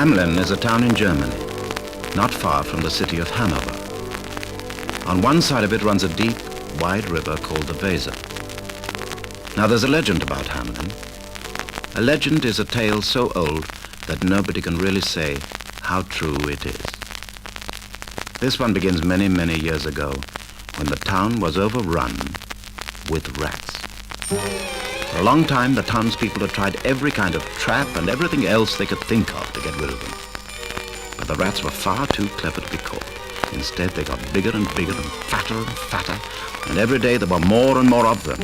Hamelin is a town in Germany, not far from the city of Hanover. On one side of it runs a deep, wide river called the Weser. Now there's a legend about Hamelin. A legend is a tale so old that nobody can really say how true it is. This one begins many, many years ago when the town was overrun with rats. For a long time, the townspeople had tried every kind of trap and everything else they could think of to get rid of them. But the rats were far too clever to be caught. Instead, they got bigger and bigger and fatter, and every day there were more and more of them.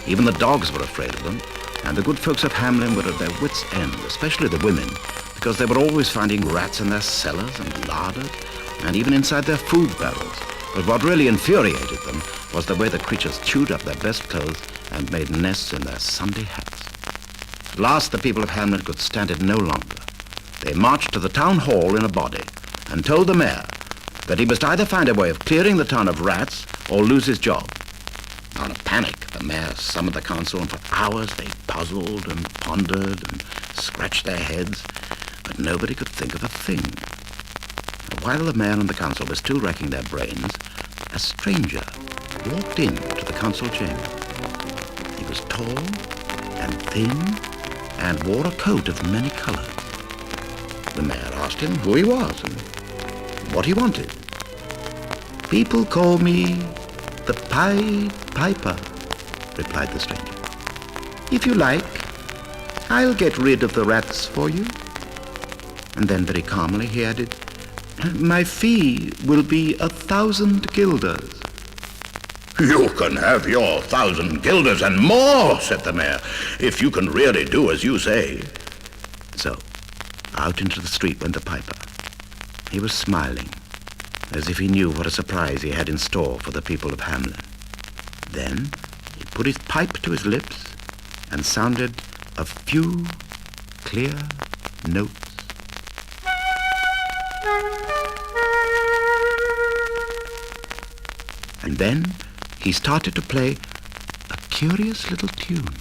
Even the dogs were afraid of them, and the good folks of Hamelin were at their wits' end, especially the women, because they were always finding rats in their cellars and larders, and even inside their food barrels. But what really infuriated them was the way the creatures chewed up their best clothes and made nests in their Sunday hats. At last, the people of Hamelin could stand it no longer. They marched to the town hall in a body and told the mayor that he must either find a way of clearing the town of rats or lose his job. Now, in a panic, the mayor summoned the council, and for hours they puzzled and pondered and scratched their heads, but nobody could think of a thing. While the mayor and the council were still racking their brains, a stranger walked into the council chamber. He was tall and thin and wore a coat of many colors. The mayor asked him who he was and what he wanted. "People call me the Pied Piper," replied the stranger. "If you like, I'll get rid of the rats for you." And then very calmly he added, "My fee will be 1,000 guilders. "You can have your 1,000 guilders and more," said the mayor, "if you can really do as you say." So, out into the street went the piper. He was smiling, as if he knew what a surprise he had in store for the people of Hamelin. Then he put his pipe to his lips and sounded a few clear notes. And then he started to play a curious little tune.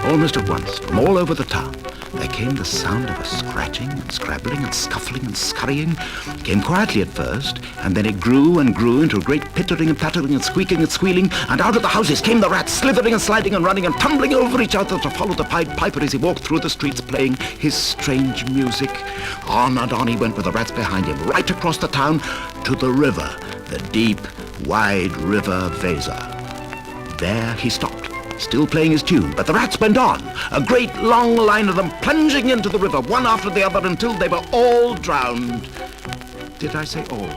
Almost at once, from all over the town, there came the sound of a scratching and scrabbling and scuffling and scurrying. It came quietly at first, and then it grew and grew into a great pittering and pattering and squeaking and squealing, and out of the houses came the rats, slithering and sliding and running and tumbling over each other to follow the Pied Piper as he walked through the streets playing his strange music. On and on he went with the rats behind him, right across the town to the river, the deep, wide river Weser. There he stopped, still playing his tune, but the rats went on, a great long line of them plunging into the river, one after the other, until they were all drowned. Did I say all?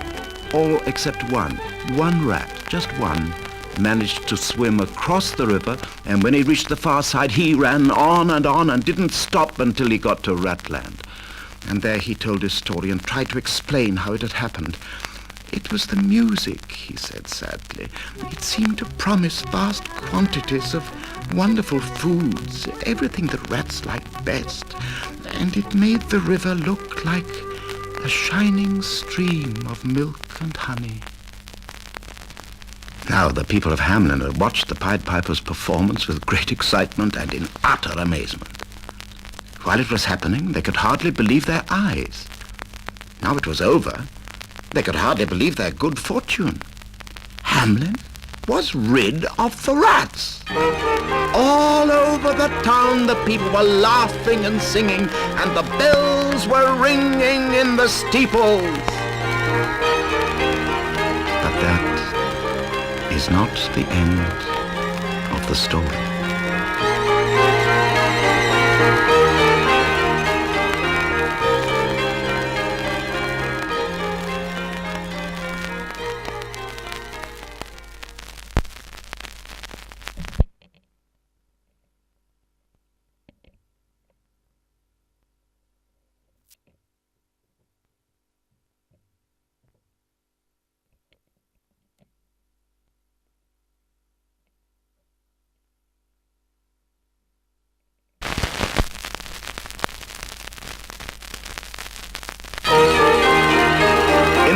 All except one. One rat, just one, managed to swim across the river, and when he reached the far side, he ran on and didn't stop until he got to Ratland. And there he told his story and tried to explain how it had happened. "It was the music," he said sadly. "It seemed to promise vast quantities of wonderful foods, everything that rats like best, and it made the river look like a shining stream of milk and honey." Now the people of Hamelin had watched the Pied Piper's performance with great excitement and in utter amazement. While it was happening, they could hardly believe their eyes. Now it was over, they could hardly believe their good fortune. Hamelin was rid of the rats. All over the town the people were laughing and singing, and the bells were ringing in the steeples. But that is not the end of the story.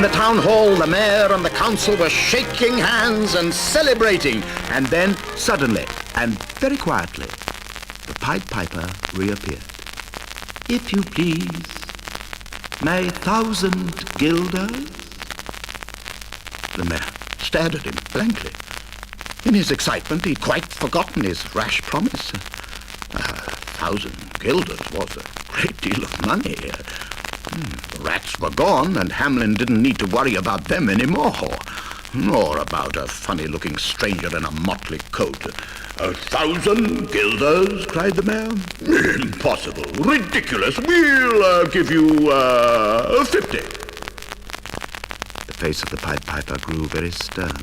the town hall, the mayor and the council were shaking hands and celebrating. And then, suddenly, and very quietly, the Pied Piper reappeared. "If you please, my 1,000 guilders?" The mayor stared at him blankly. In his excitement, he'd quite forgotten his rash promise. 1,000 guilders was a great deal of money. The rats were gone, and Hamelin didn't need to worry about them anymore. Nor about a funny-looking stranger in a motley coat. 1,000 guilders, cried the mayor. Impossible, ridiculous. We'll give you 50. The face of the Pied Piper grew very stern.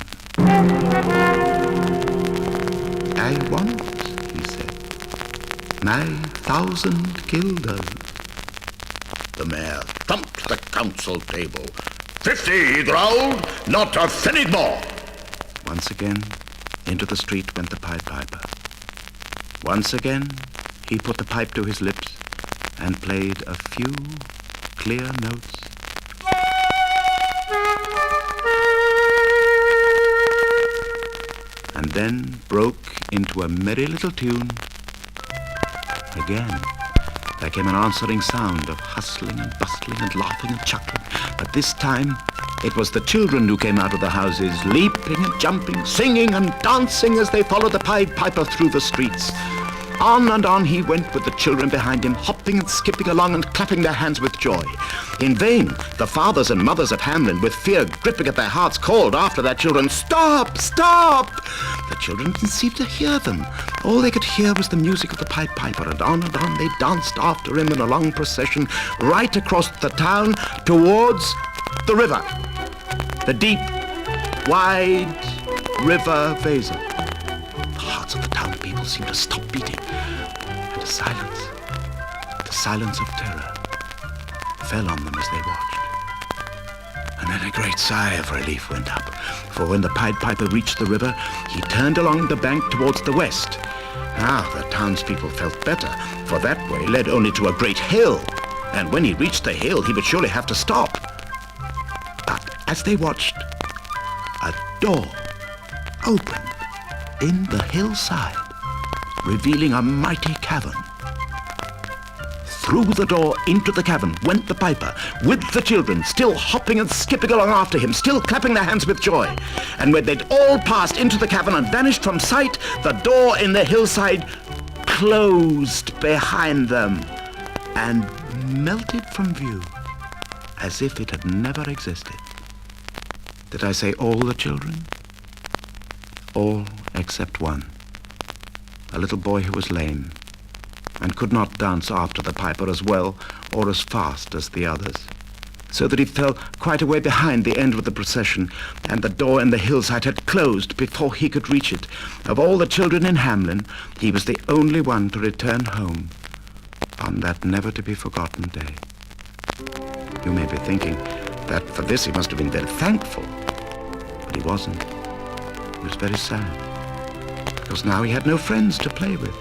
"I want," he said, "my 1,000 guilders." The mayor thumped the council table. 50, he growled. Not a penny more. Once again, into the street went the Pied Piper. Once again, he put the pipe to his lips and played a few clear notes. And then broke into a merry little tune. Again, there came an answering sound of hustling and bustling and laughing and chuckling. But this time, it was the children who came out of the houses, leaping and jumping, singing and dancing as they followed the Pied Piper through the streets. On and on he went with the children behind him, hopping and skipping along and clapping their hands with joy. In vain, the fathers and mothers of Hamelin, with fear gripping at their hearts, called after their children, "Stop! Stop!" The children didn't seem to hear them. All they could hear was the music of the Pied Piper, and on they danced after him in a long procession, right across the town towards the river. The deep, wide river Weser. The hearts of the town people seemed to stop beating, and the silence of terror, fell on them as they watched. And then a great sigh of relief went up, for when the Pied Piper reached the river, he turned along the bank towards the west. Now the townspeople felt better, for that way led only to a great hill, and when he reached the hill, he would surely have to stop. But as they watched, a door opened in the hillside, revealing a mighty cavern. Through the door into the cavern went the piper, with the children, still hopping and skipping along after him, still clapping their hands with joy. And when they'd all passed into the cavern and vanished from sight, the door in the hillside closed behind them and melted from view as if it had never existed. Did I say all the children? All except one, a little boy who was lame and could not dance after the piper as well or as fast as the others, so that he fell quite a way behind the end of the procession, and the door in the hillside had closed before he could reach it. Of all the children in Hamelin, he was the only one to return home on that never-to-be-forgotten day. You may be thinking that for this he must have been very thankful, but he wasn't. He was very sad, because now he had no friends to play with.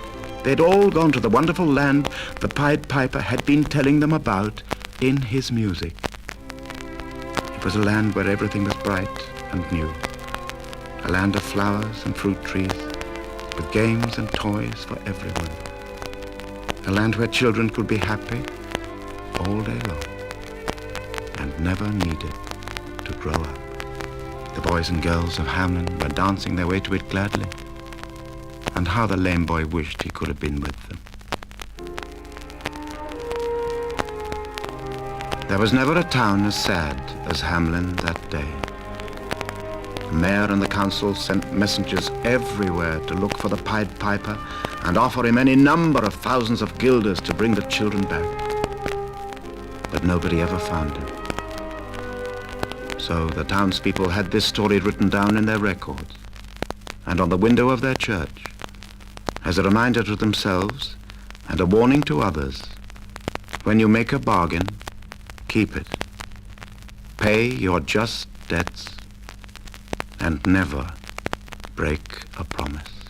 They'd all gone to the wonderful land the Pied Piper had been telling them about in his music. It was a land where everything was bright and new, a land of flowers and fruit trees, with games and toys for everyone, a land where children could be happy all day long and never needed to grow up. The boys and girls of Hamelin were dancing their way to it gladly, and how the lame boy wished he could have been with them. There was never a town as sad as Hamelin that day. The mayor and the council sent messengers everywhere to look for the Pied Piper and offer him any number of thousands of guilders to bring the children back. But nobody ever found him. So the townspeople had this story written down in their records and on the window of their church, as a reminder to themselves and a warning to others: when you make a bargain, keep it. Pay your just debts and never break a promise.